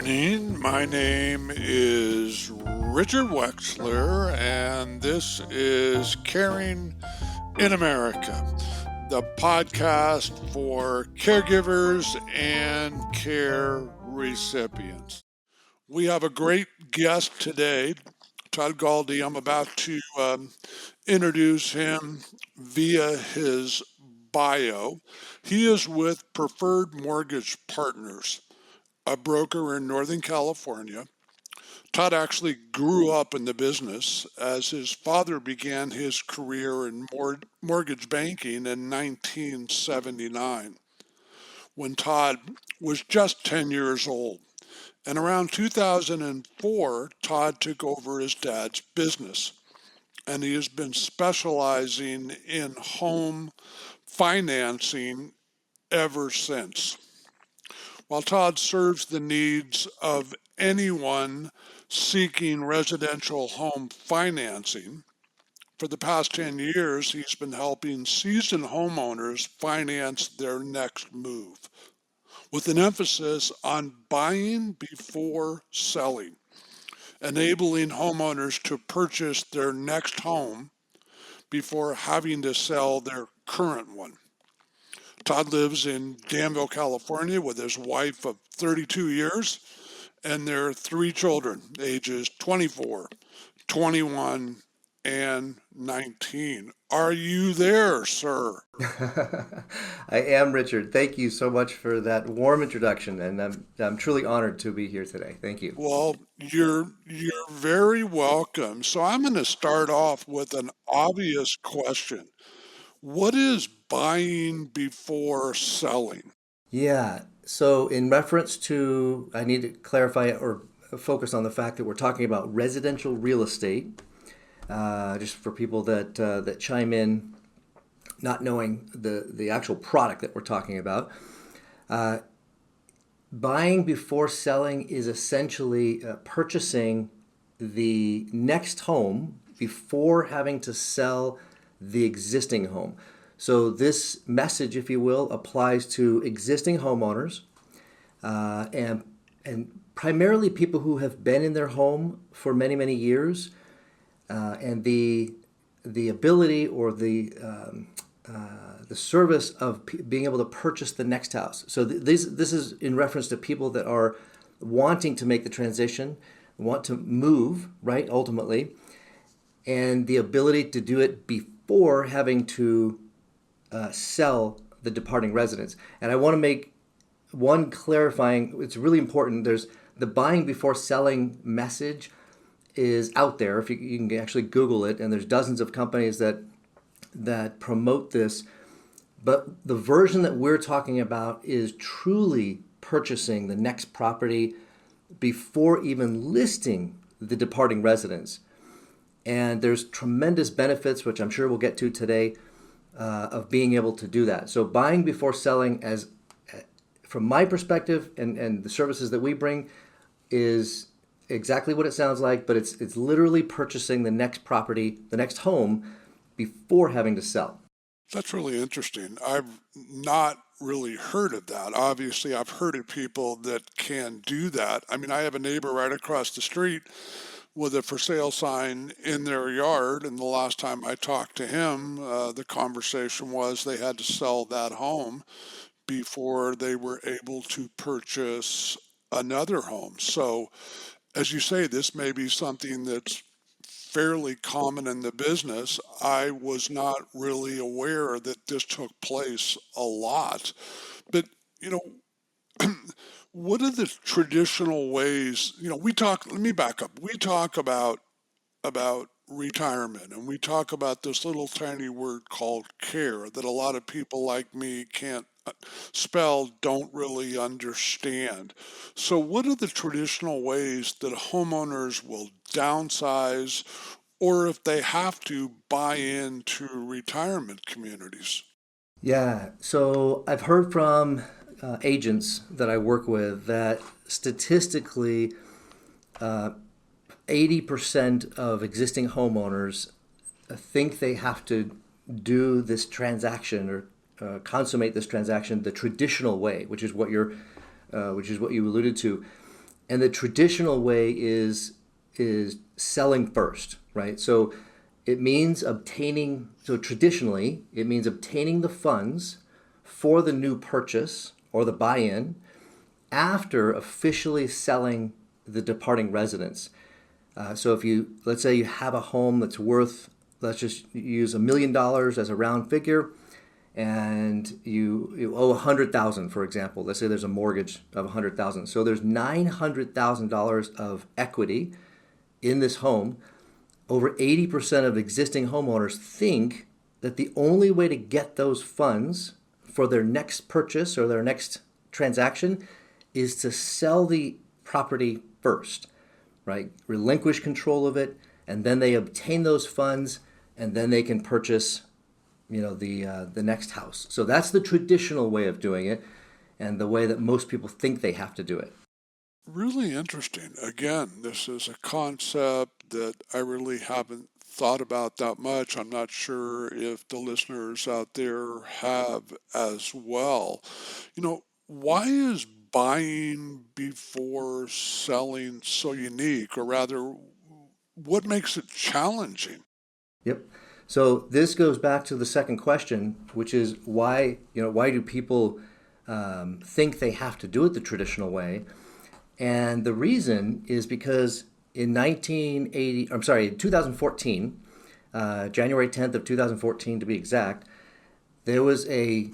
morning. My name is Richard Wexler, and this is Caring in America, the podcast for caregivers and care recipients. We have a great guest today, Todd Galde. I'm about to introduce him via his bio. He is with Preferred Mortgage Partners, a broker in Northern California. Todd actually grew up in the business as his father began his career in mortgage banking in 1979 when Todd was just 10 years old. And around 2004, Todd took over his dad's business, and he has been specializing in home financing ever since. While Todd serves the needs of anyone seeking residential home financing, for the past 10 years, he's been helping seasoned homeowners finance their next move, with an emphasis on buying before selling, enabling homeowners to purchase their next home before having to sell their current one. Todd lives in Danville, California with his wife of 32 years and their three children, ages 24, 21, and 19. Are you there, sir? I am, Richard. Thank you so much for that warm introduction, and I'm truly honored to be here today. Thank you. Well, you're very welcome. So I'm going to start off with an obvious question. What is buying before selling? Yeah. So, in reference to, I need to clarify or focus on the fact that we're talking about residential real estate. Just for people that chime in, not knowing the actual product that we're talking about. Buying before selling is essentially purchasing the next home before having to sell the existing home. So this message, if you will, applies to existing homeowners and primarily people who have been in their home for many, many years, and the ability or the service of being able to purchase the next house. So this is in reference to people that are wanting to make the transition, want to move, right, ultimately, and the ability to do it before having to sell the departing residence. And I want to make one clarifying, it's really important, there's the buying before selling message is out there. If you can actually Google it, and there's dozens of companies that promote this. But the version that we're talking about is truly purchasing the next property before even listing the departing residence. And there's tremendous benefits, which I'm sure we'll get to today, of being able to do that. So buying before selling, as from my perspective and the services that we bring, is exactly what it sounds like, but it's literally purchasing the next property, the next home, before having to sell. That's really interesting. I've not really heard of that. Obviously, I've heard of people that can do that. I mean, I have a neighbor right across the street with a for sale sign in their yard, and the last time I talked to him, the conversation was they had to sell that home before they were able to purchase another home. So, as you say, this may be something that's fairly common in the business. I was not really aware that this took place a lot. But, you know, what are the traditional ways, let me back up. We talk about retirement, and we talk about this little tiny word called care that a lot of people like me can't spell, don't really understand. So what are the traditional ways that homeowners will downsize, or if they have to, buy into retirement communities? Yeah, so I've heard from agents that I work with that statistically, 80% of existing homeowners think they have to do this transaction or consummate this transaction the traditional way, which is what you alluded to. And the traditional way is selling first, right? So traditionally, it means obtaining the funds for the new purchase or the buy-in after officially selling the departing residence. So let's say you have a home that's worth, let's just use $1 million as a round figure, and you owe 100,000, for example. Let's say there's a mortgage of 100,000. So there's $900,000 of equity in this home. Over 80% of existing homeowners think that the only way to get those funds for their next purchase or their next transaction is to sell the property first, right? Relinquish control of it, and then they obtain those funds, and then they can purchase, the next house. So that's the traditional way of doing it, and the way that most people think they have to do it. Really interesting. Again, this is a concept that I really haven't thought about that much. I'm not sure if the listeners out there have as well. Why is buying before selling so unique, or rather, what makes it challenging? Yep. So this goes back to the second question, which is why do people think they have to do it the traditional way? And the reason is because in 2014, January 10th of 2014 to be exact, there was the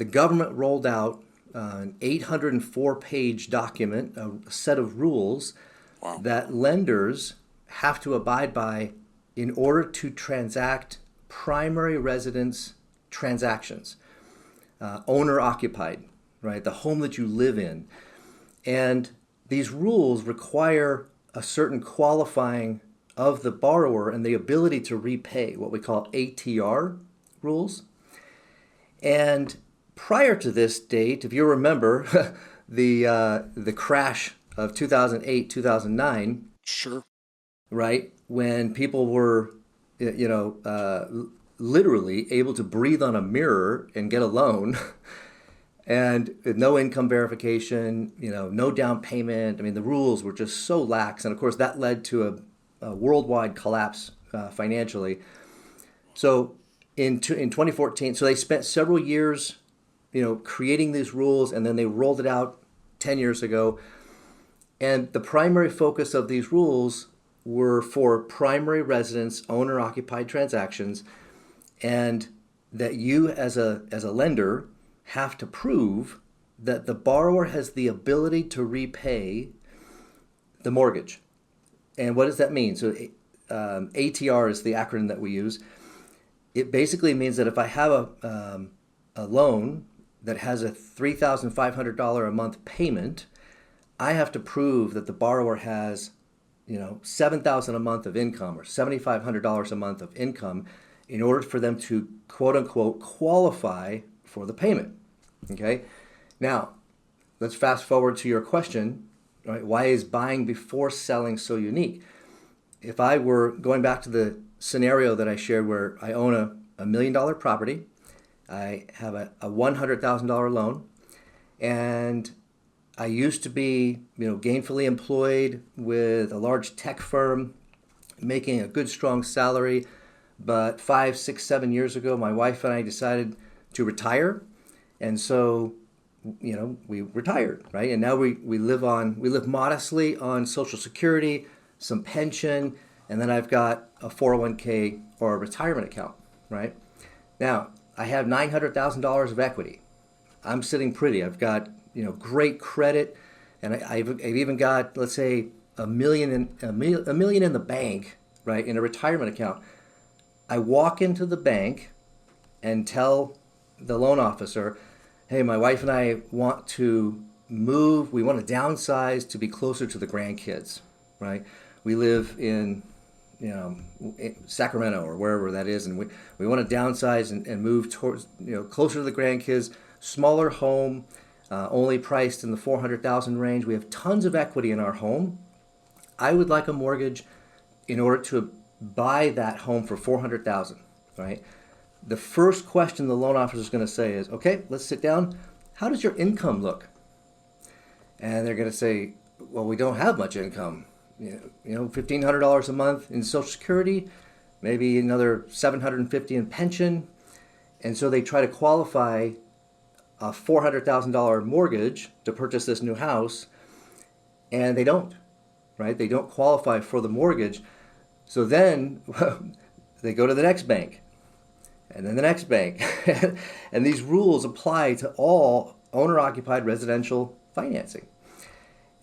government rolled out an 804-page document, a set of rules Wow. that lenders have to abide by in order to transact primary residence transactions, owner occupied, right? The home that you live in. And these rules require a certain qualifying of the borrower and the ability to repay, what we call ATR rules. And prior to this date, if you remember, the crash of 2008, 2009, Sure. right, when people were, literally able to breathe on a mirror and get a loan, and with no income verification, no down payment. I mean, the rules were just so lax, and of course that led to a worldwide collapse financially. So in 2014, so they spent several years, creating these rules, and then they rolled it out 10 years ago. And the primary focus of these rules were for primary residence owner-occupied transactions, and that you as a lender have to prove that the borrower has the ability to repay the mortgage. And what does that mean? So ATR is the acronym that we use. It basically means that if I have a loan that has a $3,500 a month payment, I have to prove that the borrower has $7,000 a month of income or $7,500 a month of income in order for them to quote unquote qualify for the payment. Okay. Now, let's fast forward to your question. Right? Why is buying before selling so unique? If I were going back to the scenario that I shared where I own a $1 million property, I have a $100,000 loan, and I used to be, gainfully employed with a large tech firm, making a good, strong salary. But 5, 6, 7 years ago, my wife and I decided to retire, and so, we retired, right? And now we live modestly on Social Security, some pension, and then I've got a 401k or a retirement account, right? Now I have $900,000 of equity. I'm sitting pretty. I've got great credit, and I've even got, let's say, a million in the bank, right, in a retirement account. I walk into the bank and tell the loan officer, hey, my wife and I want to move. We want to downsize to be closer to the grandkids, right? We live in Sacramento or wherever that is, and we want to downsize and move towards closer to the grandkids, smaller home. Only priced in the $400,000 range. We have tons of equity in our home. I would like a mortgage in order to buy that home for $400,000, right? The first question the loan officer is going to say is, okay, let's sit down. How does your income look? And they're going to say, well, we don't have much income. $1,500 a month in Social Security, maybe another $750 in pension, and so they try to qualify a $400,000 mortgage to purchase this new house, and they don't, right? They don't qualify for the mortgage. So then they go to the next bank, and then the next bank. And these rules apply to all owner-occupied residential financing.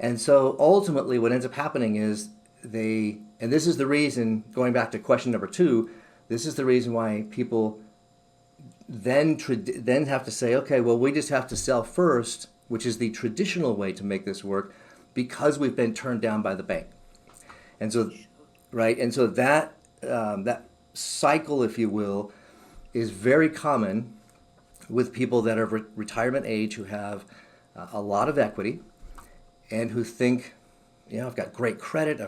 And so ultimately what ends up happening is and this is the reason, going back to question number 2, this is the reason why people then have to say, okay, well, we just have to sell first, which is the traditional way to make this work, because we've been turned down by the bank. And so, right, and so that cycle, if you will, is very common with people that are retirement age who have a lot of equity and who think, I've got great credit,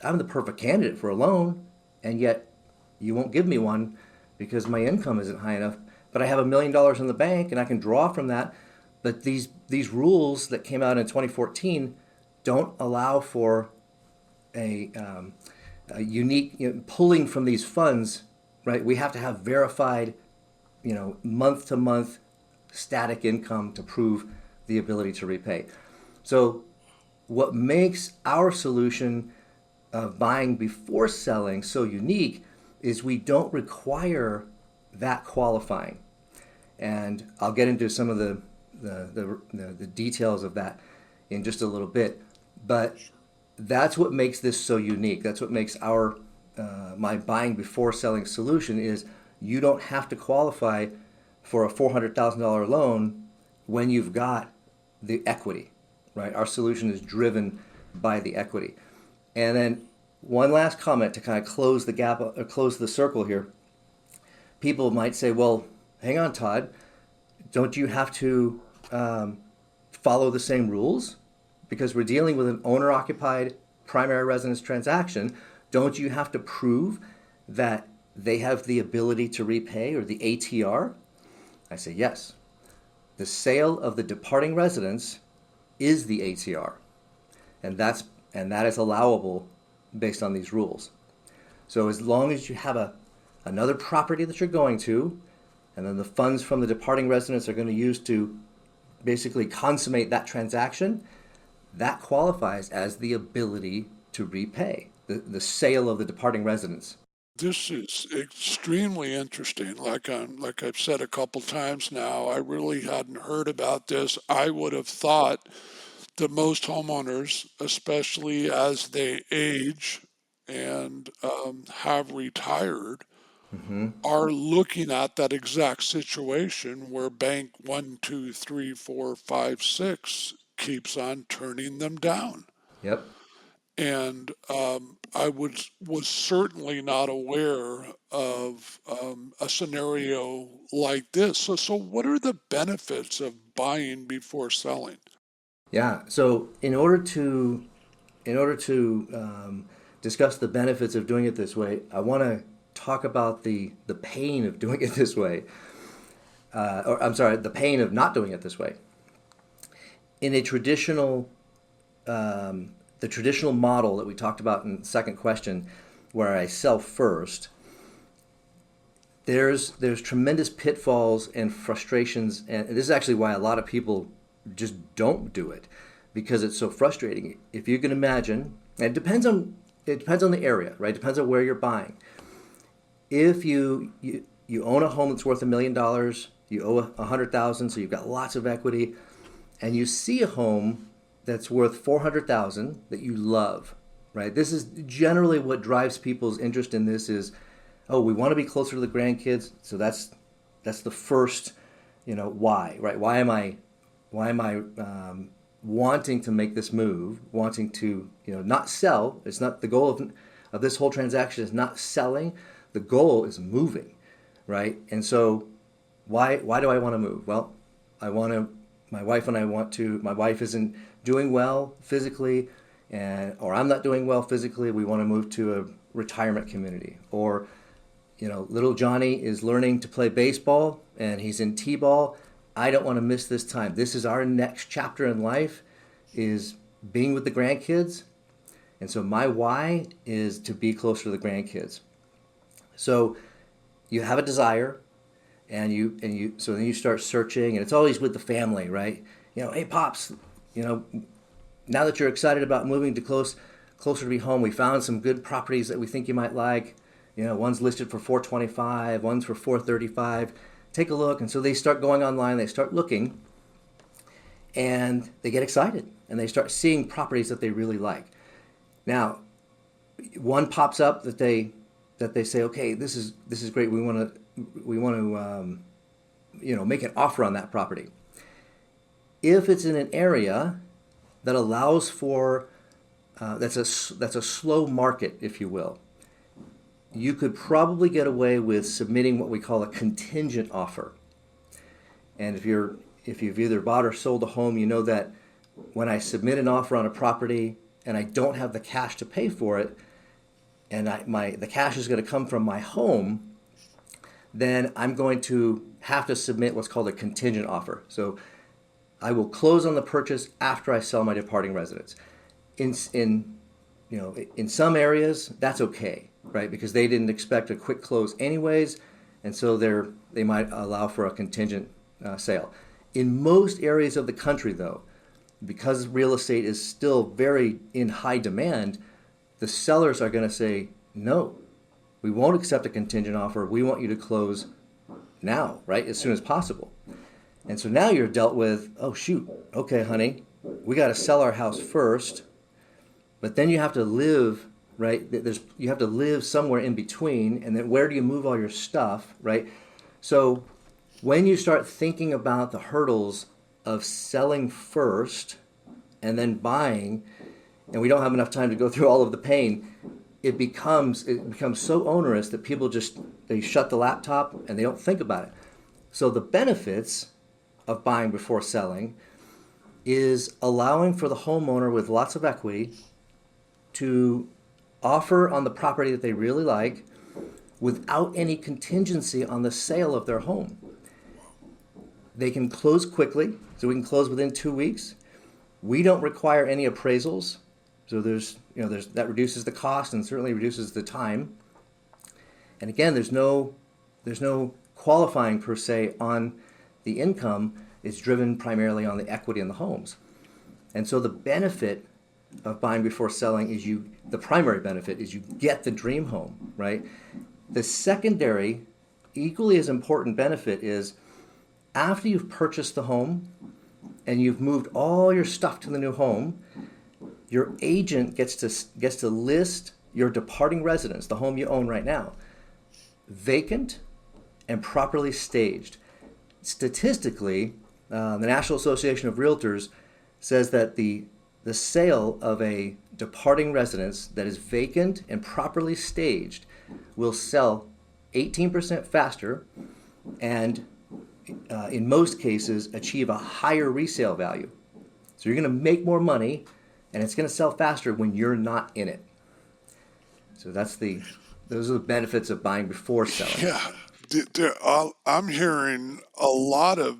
I'm the perfect candidate for a loan, and yet you won't give me one because my income isn't high enough. But I have $1 million in the bank and I can draw from that. But these rules that came out in 2014 don't allow for a unique pulling from these funds, right? We have to have verified, month to month static income to prove the ability to repay. So what makes our solution of buying before selling so unique is we don't require that qualifying. And I'll get into some of the details of that in just a little bit. But that's what makes this so unique. That's what makes our my buying before selling solution is you don't have to qualify for a $400,000 loan when you've got the equity, right? Our solution is driven by the equity. And then one last comment to kind of close the gap, or close the circle here. People might say, well, hang on, Todd, don't you have to follow the same rules? Because we're dealing with an owner-occupied primary residence transaction. Don't you have to prove that they have the ability to repay, or the ATR? I say yes. The sale of the departing residence is the ATR, and that is allowable based on these rules. So as long as you have another property that you're going to, and then the funds from the departing residence are going to use to basically consummate that transaction, that qualifies as the ability to repay, the sale of the departing residence. This is extremely interesting. Like I've said a couple times now, I really hadn't heard about this. I would have thought that most homeowners, especially as they age and have retired, are looking at that exact situation where bank 1, 2, 3, 4, 5, 6 keeps on turning them down. Yep. And I was certainly not aware of a scenario like this. So what are the benefits of buying before selling? Yeah. So in order to discuss the benefits of doing it this way, I want to talk about the pain of doing it this way. Or I'm sorry, the pain of not doing it this way. In a traditional the traditional model that we talked about in the second question, where I sell first, there's tremendous pitfalls and frustrations, and this is actually why a lot of people just don't do it, because it's so frustrating. If you can imagine, and it depends on the area, right? It depends on where you're buying. If you own a home that's worth $1 million, you owe $100,000, so you've got lots of equity, and you see a home that's worth $400,000 that you love, right? This is generally what drives people's interest in this is, oh, we want to be closer to the grandkids, so that's the first, why, right? Why am I wanting to make this move, wanting to, not sell? It's not the goal of this whole transaction is not selling. The goal is moving, right? And so why do I want to move? Well, my wife isn't doing well physically, or I'm not doing well physically. We want to move to a retirement community. Or, little Johnny is learning to play baseball and he's in T-ball. I don't want to miss this time. This is our next chapter in life, is being with the grandkids. And so my why is to be closer to the grandkids. So you have a desire, so then you start searching, and it's always with the family, right? Hey pops, now that you're excited about moving to closer to be home, we found some good properties that we think you might like. One's listed for 425, one's for 435. Take a look. And so they start going online, they start looking, and they get excited, and they start seeing properties that they really like. Now, one pops up that they say, okay, this is great. We want to make an offer on that property. If it's in an area that allows for that's a slow market, if you will, you could probably get away with submitting what we call a contingent offer. And if you've either bought or sold a home, you know that when I submit an offer on a property and I don't have the cash to pay for it, and the cash is going to come from my home, then I'm going to have to submit what's called a contingent offer. So I will close on the purchase after I sell my departing residence. In some areas, that's okay, right? Because they didn't expect a quick close anyways, and so they might allow for a contingent sale. In most areas of the country, though, because real estate is still very in high demand, the sellers are going to say, no, we won't accept a contingent offer. We want you to close now, right, as soon as possible. And so now you're dealt with, oh, shoot, okay, honey, we got to sell our house first, but then you have to live, right? You have to live somewhere in between, and then where do you move all your stuff, right? So when you start thinking about the hurdles of selling first and then buying, and we don't have enough time to go through all of the pain, it becomes so onerous that people they shut the laptop and they don't think about it. So the benefits of buying before selling is allowing for the homeowner with lots of equity to offer on the property that they really like without any contingency on the sale of their home. They can close quickly, so we can close within 2 weeks. We don't require any appraisals, so that reduces the cost and certainly reduces the time. And again, there's no qualifying per se on the income. It's driven primarily on the equity in the homes. And so the benefit of buying before selling the primary benefit is you get the dream home, right? The secondary, equally as important benefit is after you've purchased the home and you've moved all your stuff to the new home, your agent gets to list your departing residence, the home you own right now, vacant and properly staged. Statistically, the National Association of Realtors says that the sale of a departing residence that is vacant and properly staged will sell 18% faster and in most cases achieve a higher resale value. So you're going to make more money and it's going to sell faster when you're not in it. So those are the benefits of buying before selling. Yeah, I'm hearing a lot of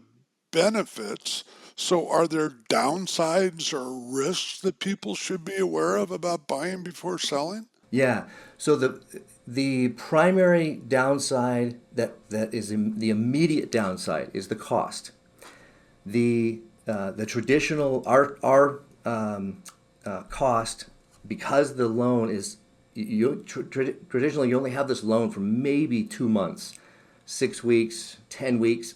benefits. So are there downsides or risks that people should be aware of about buying before selling? Yeah. So the primary downside that is the immediate downside is the cost. The traditional our cost, because the loan is traditionally you only have this loan for maybe 2 months, 6 weeks, 10 weeks,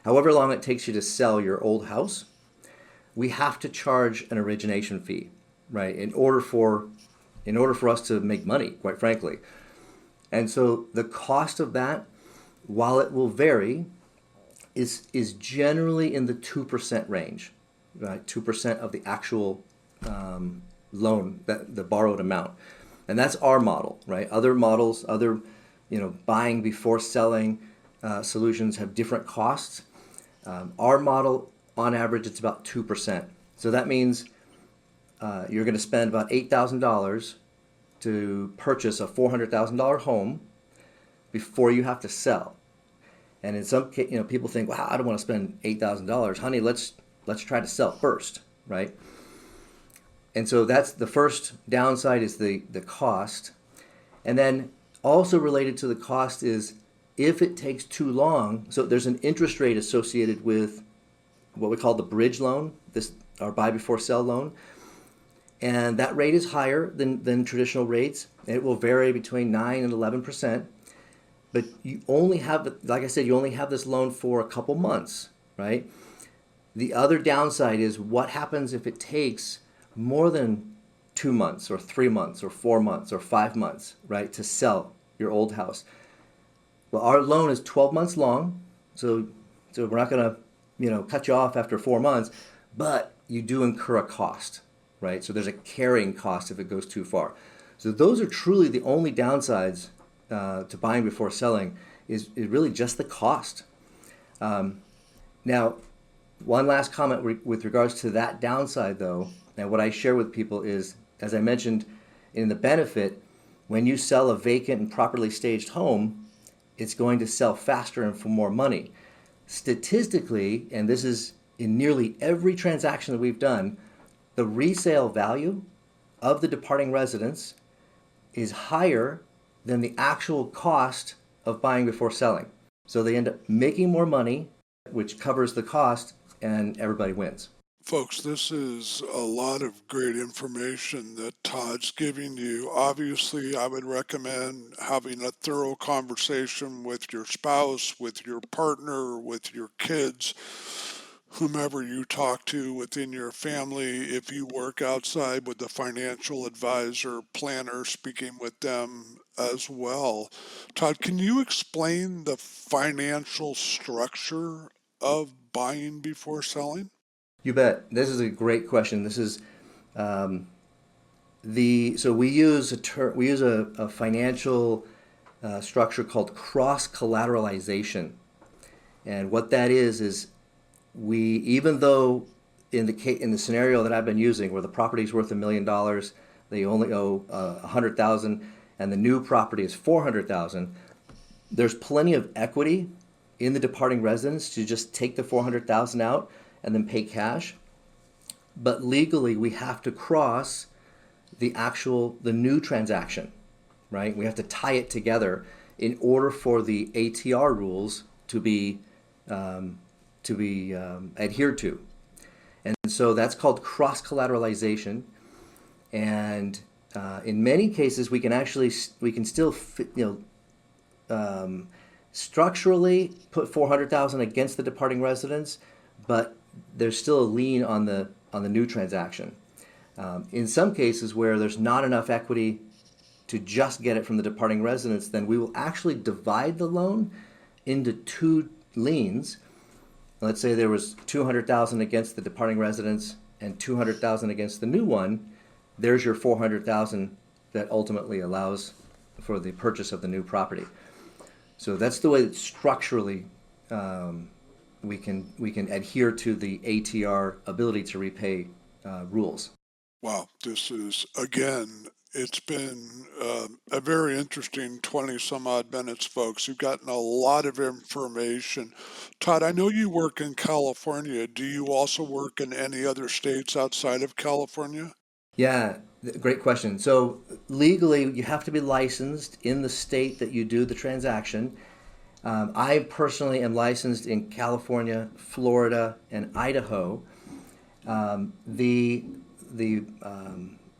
however long it takes you to sell your old house. We have to charge an origination fee, right? In order for us to make money, quite frankly. And so the cost of that, while it will vary, is generally in the 2% range, right? 2% of the actual loan, the borrowed amount. And that's our model, right? Other models, buying before selling solutions have different costs. Our model, on average, it's about 2%. So that means you're going to spend about $8,000 to purchase a $400,000 home before you have to sell. And in some case, people think, wow, I don't want to spend $8,000. Honey, let's try to sell first, right? And so that's the first downside is the cost. And then also related to the cost is if it takes too long, so there's an interest rate associated with what we call the bridge loan, this our buy before sell loan. And that rate is higher than traditional rates. And it will vary between 9 and 11%. But you only have, like I said, you only have this loan for a couple months, right? The other downside is what happens if it takes more than 2 months or 3 months or 4 months or 5 months, right, to sell your old house. Well, our loan is 12 months long, so we're not going to, cut you off after 4 months, but you do incur a cost, right? So there's a carrying cost if it goes too far. So those are truly the only downsides to buying before selling is really just the cost. Now, one last comment with regards to that downside, though, and what I share with people is, as I mentioned in the benefit, when you sell a vacant and properly staged home, it's going to sell faster and for more money. Statistically, and this is in nearly every transaction that we've done, the resale value of the departing residence is higher than the actual cost of buying before selling. So they end up making more money, which covers the cost, and everybody wins. Folks, this is a lot of great information that Todd's giving you. Obviously, I would recommend having a thorough conversation with your spouse, with your partner, with your kids, whomever you talk to within your family. If you work outside with a financial advisor, planner, speaking with them as well. Todd, can you explain the financial structure of buying before selling? You bet. This is a great question. This is so we use a financial structure called cross collateralization, and what that is we, even though in the scenario that I've been using where the property is worth $1 million, they only owe $100,000, and the new property is $400,000. There's plenty of equity in the departing residence to just take the $400,000 out and then pay cash. But legally, we have to cross the new transaction, right? We have to tie it together in order for the ATR rules to be adhered to. And so that's called cross collateralization. And in many cases, we can still structurally put $400,000 against the departing residence, but there's still a lien on the new transaction. In some cases where there's not enough equity to just get it from the departing residence, then we will actually divide the loan into two liens. Let's say there was $200,000 against the departing residence and $200,000 against the new one. There's your $400,000 that ultimately allows for the purchase of the new property. So that's the way that structurally we can adhere to the ATR ability to repay rules. Wow, this is, again, it's been a very interesting 20 some odd minutes, folks. You've gotten a lot of information. Todd, I know you work in California. Do you also work in any other states outside of California? Yeah, great question. So legally, you have to be licensed in the state that you do the transaction. I personally am licensed in California, Florida, and Idaho. The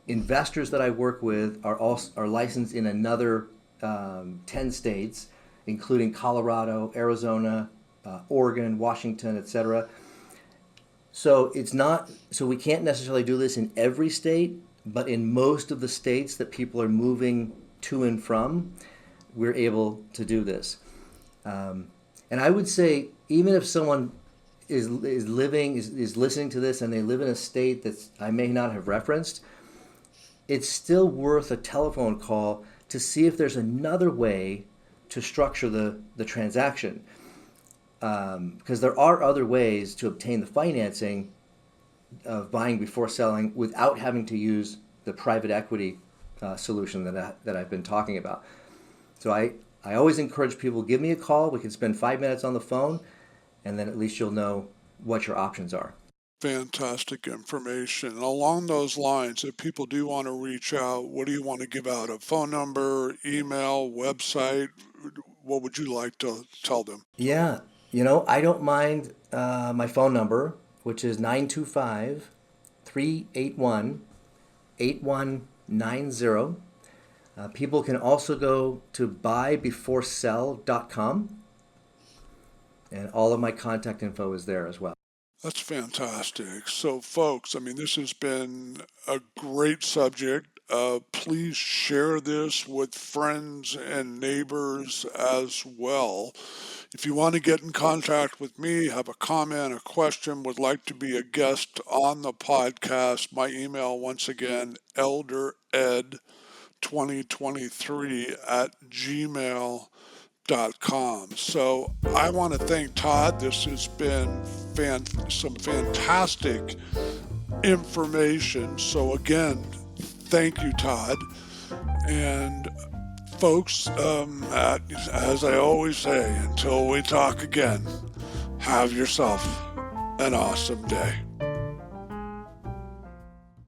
investors that I work with are licensed in another 10 states, including Colorado, Arizona, Oregon, Washington, etc. So we can't necessarily do this in every state, but in most of the states that people are moving to and from, we're able to do this. And I would say, even if someone is listening to this and they live in a state that I may not have referenced, it's still worth a telephone call to see if there's another way to structure the transaction. Because there are other ways to obtain the financing of buying before selling without having to use the private equity solution that I've been talking about. So I always encourage people, give me a call. We can spend 5 minutes on the phone, and then at least you'll know what your options are. Fantastic information. And along those lines, if people do want to reach out, what do you want to give out? A phone number, email, website? What would you like to tell them? Yeah, I don't mind my phone number, which is 925-381-8190. People can also go to buybeforesell.com, and all of my contact info is there as well. That's fantastic. So, folks, this has been a great subject. Please share this with friends and neighbors as well. If you want to get in contact with me, have a comment, a question, would like to be a guest on the podcast, my email, once again, eldered2023@gmail.com. So I want to thank Todd. This has been some fantastic information. So again, thank you, Todd. And folks, as I always say, until we talk again, have yourself an awesome day.